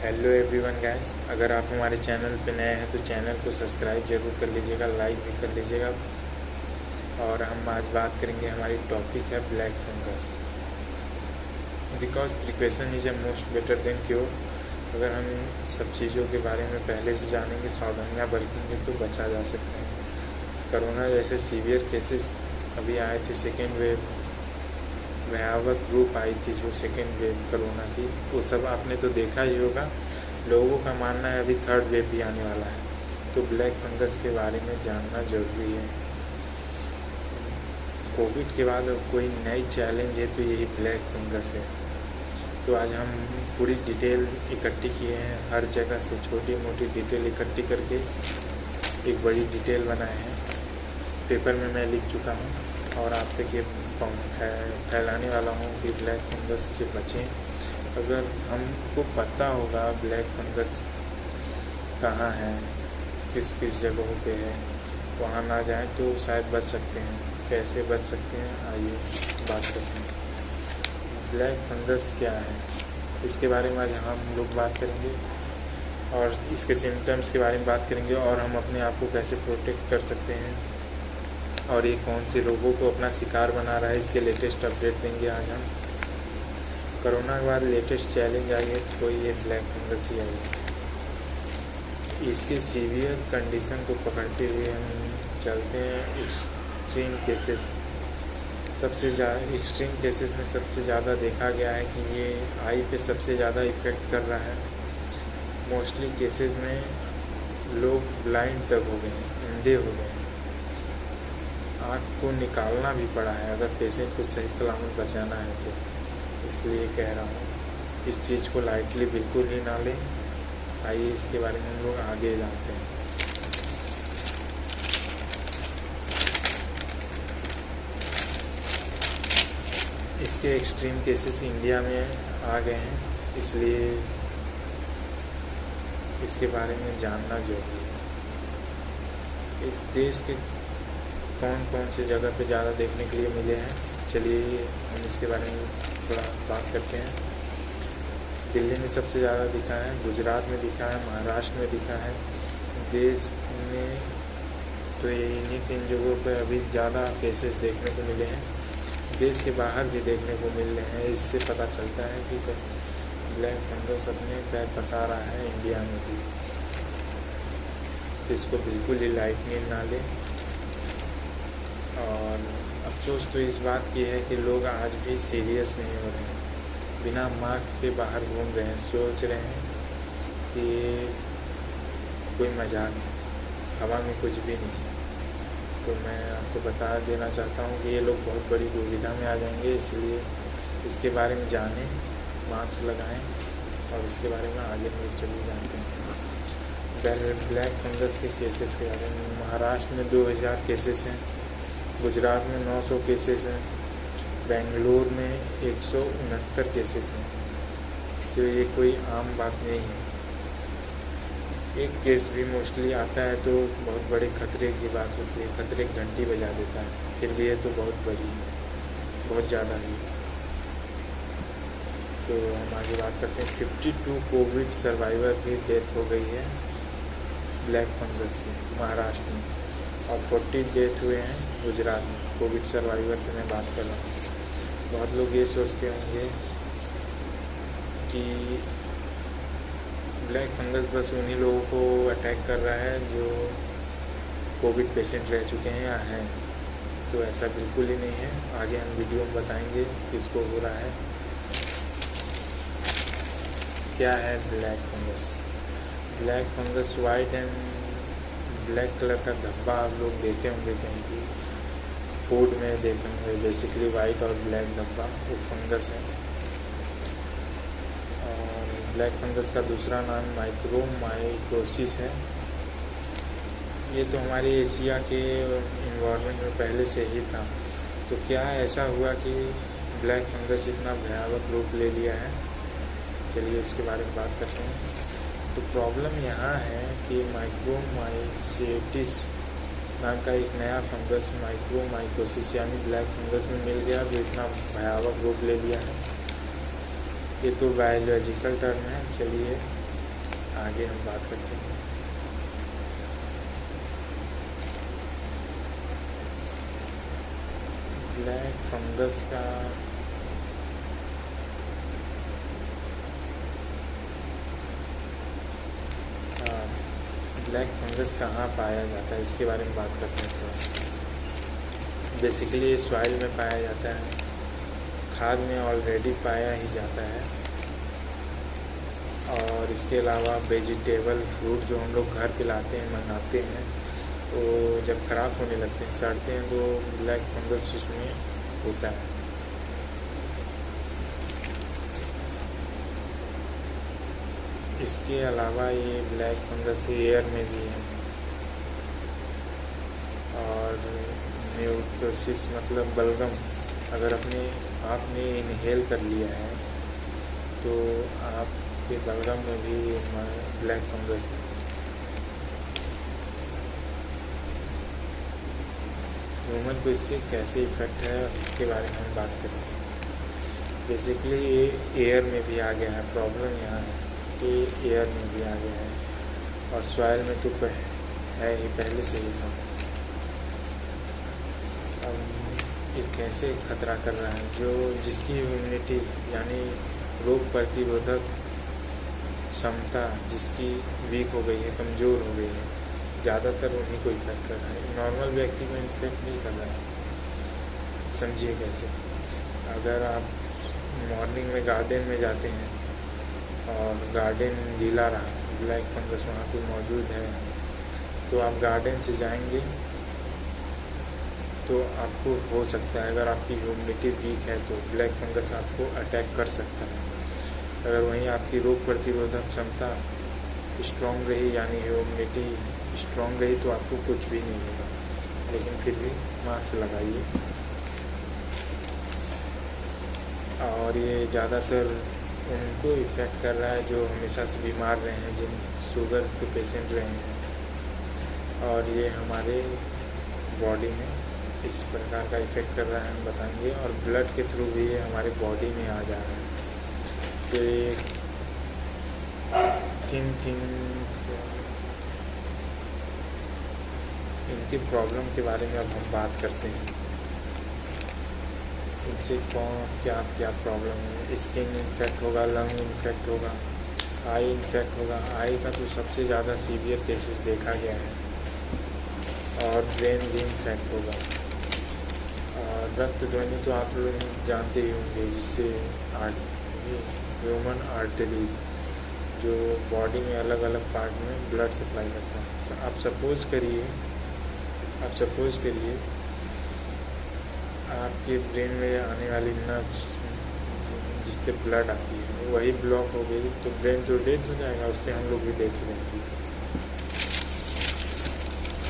Hello everyone guys, अगर आप हमारे चैनल पे नए हैं तो चैनल को सब्सक्राइब जरूर कर लीजिएगा, लाइक भी कर लीजिएगा। और हम आज बात करेंगे, हमारी टॉपिक है black fungus. Because precaution is a most better than cure. अगर हम इन सब चीज़ों के बारे में पहले से जानेंगे, सावधानियाँ बरतेंगे तो बचा जा सकते हैं। कोरोना जैसे सीवियर केसेस अभी आए थे, सेकेंड वेव भयावह ग्रुप आई थी जो सेकेंड वेव कोरोना की, वो सब आपने तो देखा ही होगा। लोगों का मानना है अभी थर्ड वेव भी आने वाला है, तो ब्लैक फंगस के बारे में जानना जरूरी है। कोविड के बाद अब कोई नई चैलेंज है तो यही ब्लैक फंगस है। तो आज हम पूरी डिटेल इकट्ठी किए हैं, हर जगह से छोटी मोटी डिटेल इकट्ठी करके एक बड़ी डिटेल बनाए हैं। पेपर में मैं लिख चुका हूँ और आप तक ये फैलाने वाला हूँ कि ब्लैक फंगस से बचें। अगर हमको पता होगा ब्लैक फंगस कहाँ है, किस किस जगहों पे है, वहाँ ना जाएं तो शायद बच सकते हैं। कैसे बच सकते हैं, आइए बात करते हैं। ब्लैक फंगस क्या है, इसके बारे में आज हम लोग बात करेंगे और इसके सिम्टम्स के बारे में बात करेंगे और हम अपने आप को कैसे प्रोटेक्ट कर सकते हैं और ये कौन से लोगों को अपना शिकार बना रहा है, इसके लेटेस्ट अपडेट देंगे आज हम। कोरोना के बाद लेटेस्ट चैलेंज आई है तो ये ब्लैक फंगस ही आई है। इसके सीवियर कंडीशन को पकड़ते हुए हम चलते हैं एक्सट्रीम केसेस। सबसे ज़्यादा एक्सट्रीम केसेस में सबसे ज़्यादा देखा गया है कि ये आई पे सबसे ज़्यादा इफ़ेक्ट कर रहा है। मोस्टली केसेस में लोग ब्लाइंड तक हो गए हैं, अंधे हो गए हैं, आँख को निकालना भी पड़ा है अगर पेशेंट को सही सलामत बचाना है तो। इसलिए कह रहा हूँ, इस चीज़ को लाइटली बिल्कुल ही ना लें। आइए इसके बारे में हम लोग आगे जानते हैं। इसके एक्सट्रीम केसेस इंडिया में आ गए हैं, इसलिए इसके बारे में जानना जरूरी है। एक देश के कौन कौन सी जगह पे ज़्यादा देखने के लिए मिले हैं, चलिए हम इसके बारे में थोड़ा बात करते हैं। दिल्ली में सबसे ज़्यादा दिखा है, गुजरात में दिखा है, महाराष्ट्र में दिखा है। देश में तो इन्हीं 3 जगहों पर अभी ज़्यादा केसेस देखने को मिले हैं। देश के बाहर भी देखने को मिल रहे हैं। इससे पता चलता है कि ब्लैक फंगस अपने पैर पसा रहा है इंडिया में भी। तो इसको बिल्कुल ही लाइटली ना लें। और अफसोस तो इस बात की है कि लोग आज भी सीरियस नहीं हो रहे हैं, बिना मास्क के बाहर घूम रहे हैं, सोच रहे हैं कि कोई मजाक है, हवा में कुछ भी नहीं। तो मैं आपको बता देना चाहता हूँ कि ये लोग बहुत बड़ी दुविधा में आ जाएंगे, इसलिए इसके बारे में जानें, मास्क लगाएं और इसके बारे में आगे हम चलिए जानते हैं। ब्लैक फंगस के केसेस के बारे में महाराष्ट्र में 2000 केसेस हैं, गुजरात में 900 केसेस हैं, बेंगलुरु में 169 केसेस हैं। तो ये कोई आम बात नहीं है। एक केस भी मोस्टली आता है तो बहुत बड़े खतरे की बात होती है, खतरे की घंटी बजा देता है। फिर भी ये तो बहुत बड़ी है, बहुत ज़्यादा ही। तो हम आगे बात करते हैं। 52 कोविड सर्वाइवर की डेथ हो गई है ब्लैक फंगस से महाराष्ट्र में, और 40 डेथ हुए हैं गुजरात में। कोविड सर्वाइवर की मैं बात कर रहा हूँ। बहुत लोग ये सोचते होंगे कि ब्लैक फंगस बस उन्हीं लोगों को अटैक कर रहा है जो कोविड पेशेंट रह चुके हैं या हैं, तो ऐसा बिल्कुल ही नहीं है। आगे हम वीडियो में बताएंगे किसको हो रहा है। क्या है black fungus? Black fungus white and black colour का धब्बा आप लोग देखे होंगे कहीं भी, फूड में देखे होंगे। बेसिकली वाइट और ब्लैक धब्बा वो फंगस है। और ब्लैक फंगस का दूसरा नाम माइक्रोमाइकोसिस है। ये तो हमारे एशिया के इन्वायरमेंट में पहले से ही था। तो क्या ऐसा हुआ कि ब्लैक फंगस इतना भयावह रूप ले लिया है, चलिए उसके बारे में बात करते हैं। तो प्रॉब्लम यहाँ है कि माइक्रोमाइसेटिस नाम का एक नया फंगस माइक्रोमाइकोसिस यानी ब्लैक फंगस में मिल गया, जो इतना भयावह रूप ले लिया है। ये तो बायोलॉजिकल टर्म है, चलिए आगे हम बात करते हैं। ब्लैक फंगस का ब्लैक फंगस कहाँ पाया जाता है, इसके बारे में बात करते हैं थोड़ा। बेसिकली सॉइल में पाया जाता है, खाद में ऑलरेडी पाया ही जाता है, और इसके अलावा वेजिटेबल फ्रूट जो हम लोग घर पे लाते हैं, मंगाते हैं, तो जब ख़राब होने लगते हैं, सड़ते हैं, तो ब्लैक फंगस उसमें होता है। इसके अलावा ये ब्लैक फंगस एयर में भी है, और म्यूकोसिस मतलब बलगम, अगर आपने इनहेल कर लिया है तो आपके बलगम में भी ब्लैक फंगस है। ह्यूमन को इससे कैसे इफेक्ट है, इसके बारे में हम बात करेंगे। बेसिकली ये एयर में भी आ गया है, प्रॉब्लम यहाँ है कि एयर में भी आ गया है, और सॉइल में तो है ही, पहले से ही था। अब ये कैसे खतरा कर रहा है, जिसकी इम्यूनिटी यानी रोग प्रतिरोधक क्षमता जिसकी वीक हो गई है, कमज़ोर हो गई है, ज़्यादातर उन्हीं को इफेक्ट कर रहा है, नॉर्मल व्यक्ति को इन्फेक्ट नहीं कर रहा है। समझिए कैसे। अगर आप मॉर्निंग में गार्डन में जाते हैं और गार्डन गीला रहा, ब्लैक फंगस वहाँ पे मौजूद है, तो आप गार्डन से जाएंगे तो आपको हो सकता है, अगर आपकी ह्यूमिडिटी वीक है, तो ब्लैक फंगस आपको अटैक कर सकता है। अगर वहीं आपकी रोग प्रतिरोधक क्षमता स्ट्रॉन्ग रही, यानी ह्यूमिडिटी स्ट्रॉन्ग रही, तो आपको कुछ भी नहीं होगा। लेकिन फिर भी मास्क लगाइए। और ये ज़्यादातर उनको इफ़ेक्ट कर रहा है जो हमेशा से बीमार रहे हैं, जिन शुगर के पेशेंट रहे हैं, और ये हमारे बॉडी में इस प्रकार का इफ़ेक्ट कर रहा है, हम बताएंगे। और ब्लड के थ्रू भी ये हमारे बॉडी में आ जा रहा है। तो ये किन इनकी प्रॉब्लम के बारे में अब हम बात करते हैं। इनसे क्या प्रॉब्लम है। स्किन इन्फेक्ट होगा, लंग इन्फेक्ट होगा, आई इन्फेक्ट होगा। आई का तो सबसे ज़्यादा सीवियर केसेस देखा गया है, और ब्रेन भी इन्फेक्ट होगा। और रक्त ध्वनि तो आप लोग जानते ही होंगे, जिससे ह्यूमन आर्टरीज जो बॉडी में अलग अलग पार्ट में ब्लड सप्लाई करता है। आप सपोज करिए आपके ब्रेन में आने वाली नर्व्स जिससे ब्लड आती है वही ब्लॉक हो गई, तो ब्रेन तो डेथ हो जाएगा, उससे हम लोग भी डेथ हो जाएंगे।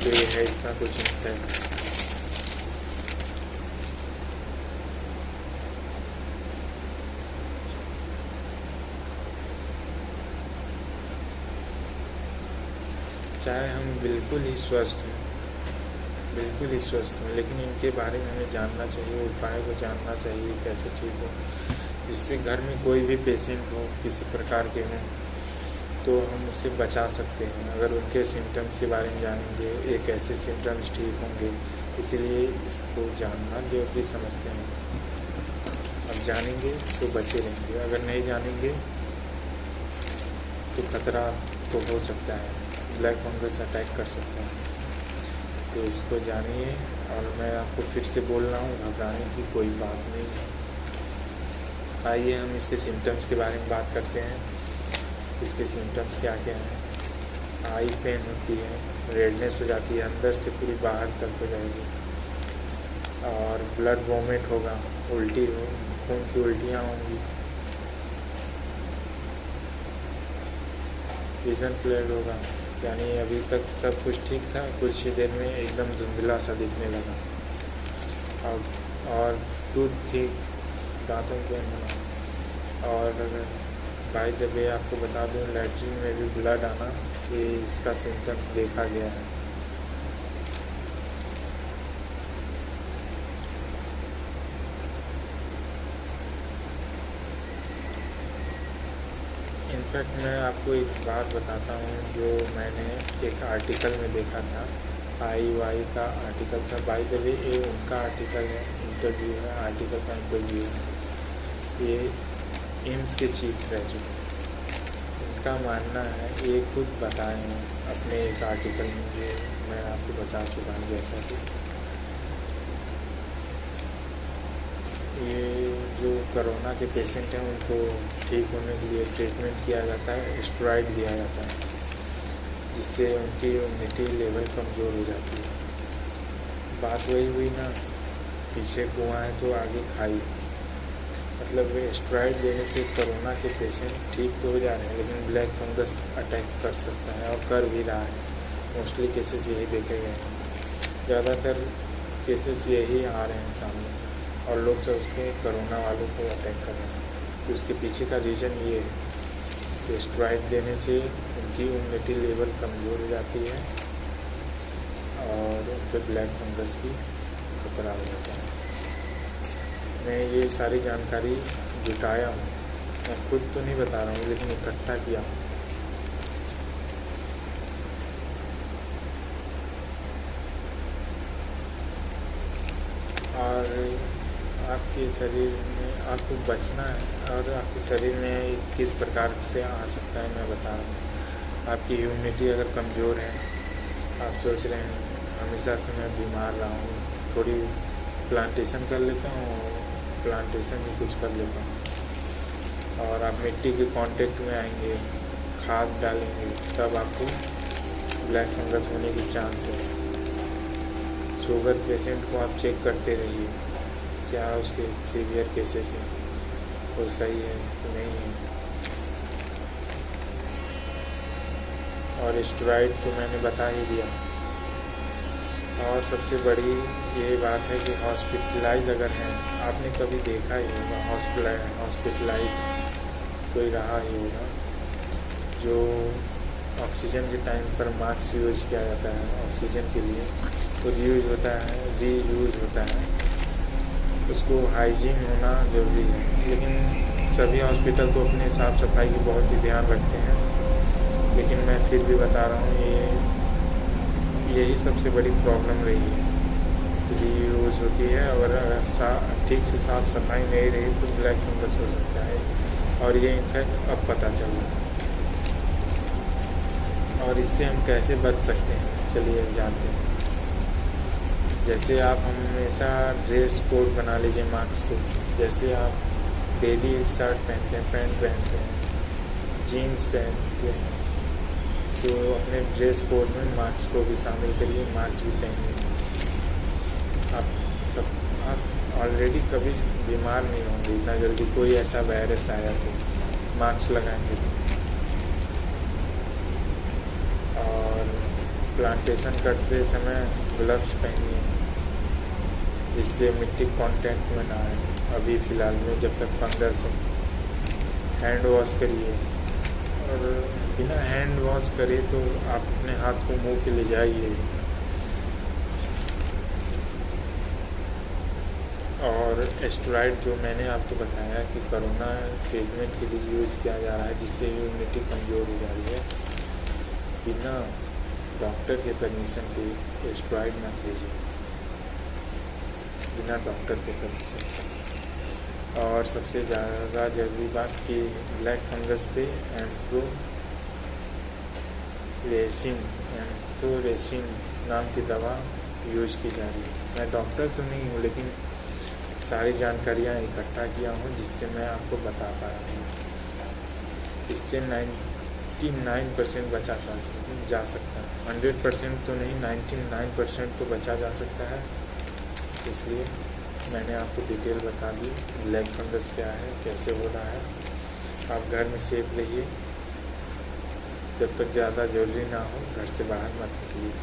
तो ये है इसका कुछ इम्पैक्ट। चाहे हम बिल्कुल ही स्वस्थ हों, लेकिन इनके बारे में हमें जानना चाहिए, उपाय को जानना चाहिए कैसे ठीक हो। जिससे घर में कोई भी पेशेंट हो, किसी प्रकार के हों, तो हम उसे बचा सकते हैं अगर उनके सिम्टम्स के बारे में जानेंगे। ये कैसे सिम्टम्स ठीक होंगे, इसीलिए इसको जानना जरूरी समझते हैं। अब जानेंगे तो बचे रहेंगे, अगर नहीं जानेंगे तो खतरा तो हो सकता है, ब्लैक फंगस अटैक कर सकता है। तो इसको जानिए। और मैं आपको फिर से बोल रहा हूँ, घबराने की कोई बात नहीं है। आइए हम इसके सिम्टम्स के बारे में बात करते हैं। इसके सिम्टम्स क्या क्या हैं। आई पेन होती है, रेडनेस हो जाती है, अंदर से पूरी बाहर तक हो जाएगी, और ब्लड वॉमिट होगा, उल्टी हो, खून की उल्टियाँ होंगी, विजन फ्लेयर होगा, यानी अभी तक सब कुछ ठीक था, कुछ ही देर में एकदम धुंधला सा दिखने लगा, और टूथ थिक, दांतों पे होना। और बाय द वे आपको बता दूं, लैट्रिन में भी ब्लड आना, ये इसका सिम्टम्स देखा गया है। इनफैक्ट मैं आपको एक बात बताता हूँ जो मैंने एक आर्टिकल में देखा था, IY का आर्टिकल था। बाय द वे ये उनका आर्टिकल है, इंटरव्यू है, आर्टिकल का इंटरव्यू है। ये एम्स के चीफ ग्रेजुएट, उनका मानना है, ये खुद बताए हैं अपने एक आर्टिकल में, जो मैं आपको बता चुका हूँ। जैसा कि ये जो कोरोना के पेशेंट हैं उनको ठीक होने के लिए ट्रीटमेंट किया जाता है, स्टेरॉइड दिया जाता है, जिससे उनकी इम्यूनिटी लेवल कमज़ोर हो जाती है। बात वही हुई ना, पीछे कुआं है तो आगे खाई। मतलब स्टेरॉइड देने से कोरोना के पेशेंट ठीक तो हो जा रहे हैं, लेकिन ब्लैक फंगस अटैक कर सकता है और कर भी रहा है। मोस्टली केसेस यही देखे गए हैं, ज़्यादातर केसेस यही आ रहे हैं सामने, और लोग सोचते हैं कोरोना वालों को अटैक कर रहे हैं। तो उसके पीछे का रीज़न ये है कि स्टेरॉइड देने से उनकी इम्यूनिटी लेवल कमज़ोर हो जाती है और उन पर ब्लैक फंगस की खतरा हो जाता है। मैं ये सारी जानकारी जुटाया हूँ, मैं खुद तो नहीं बता रहा हूँ, लेकिन इकट्ठा किया हूँ। और आपके शरीर में आपको बचना है, और आपके शरीर में किस प्रकार से आ सकता है मैं बता रहा हूँ। आपकी इम्यूनिटी अगर कमज़ोर है, आप सोच रहे हैं हमेशा से मैं बीमार रहा हूँ, थोड़ी प्लांटेशन कर लेता हूँ, प्लांटेशन ही कुछ कर लेता हूँ, और आप मिट्टी के कांटेक्ट में आएंगे, खाद डालेंगे, तब आपको ब्लैक फंगस होने की चांस है। शुगर पेशेंट को आप चेक करते रहिए, क्या उसके सीवियर केसेस हैं, वो सही है कि नहीं है। और स्टेरॉइड तो मैंने बता ही दिया। और सबसे बड़ी ये बात है कि हॉस्पिटलाइज अगर हैं, आपने कभी देखा ही होगा हॉस्पिटलाइज कोई रहा ही होगा, जो ऑक्सीजन के टाइम पर मास्क यूज किया जाता है ऑक्सीजन के लिए, तो रीयूज होता है, उसको हाइजीन होना ज़रूरी है। लेकिन सभी हॉस्पिटल तो अपने साफ़ सफाई की बहुत ही ध्यान रखते हैं, लेकिन मैं फिर भी बता रहा हूँ, यही सबसे बड़ी प्रॉब्लम रही है। रीयूज होती है, और अगर ठीक से साफ़ सफाई नहीं रही तो ब्लैक फंगस हो सकता है, और ये इनफैक्ट अब पता चल रहा है। और इससे हम कैसे बच सकते हैं, चलिए जानते हैं। जैसे आप हमेशा ड्रेस कोड बना लीजिए मास्क को। जैसे आप डेली शर्ट पहनते हैं, पैंट पहनते हैं, जीन्स पहनते हैं, तो अपने ड्रेस कोड में मास्क को भी शामिल करिए, मास्क भी पहनिए। आप ऑलरेडी कभी बीमार नहीं होंगे इतना जल्दी, कोई ऐसा वायरस आया तो मास्क लगाएंगे तो। और प्लांटेशन करते समय ग्लव्स पहनिए, जिससे मिट्टी कांटेक्ट में ना आए। अभी फ़िलहाल में जब तक फंगस है, हैंड वॉश करिए, और बिना हैंड वॉश करे तो आप अपने हाथ को मुंह के ले जाइए। और स्टेरॉइड जो मैंने आपको बताया कि कोरोना ट्रीटमेंट के लिए यूज़ किया जा रहा है, जिससे इम्यूनिटी कमज़ोर हो जा रही है, बिना डॉक्टर के परमिशन के स्टेरॉइड मत लीजिए, बिना डॉक्टर के परमिशन से। और सबसे ज़्यादा ज़रूरी बात कि ब्लैक फंगस पे एंथ्रोरेसिन नाम की दवा यूज की जा रही है। मैं डॉक्टर तो नहीं हूँ, लेकिन सारी जानकारियाँ इकट्ठा किया हूँ, जिससे मैं आपको बता पा रहा हूँ। इससे 99% बचा जा सकता है, 100% तो नहीं, 99% तो बचा जा सकता है। इसलिए मैंने आपको डिटेल बता दी ब्लैक फंगस क्या है, कैसे हो रहा है। आप घर में सेफ रहिए, जब तक ज़्यादा ज़रूरी ना हो घर से बाहर मत निकलिए।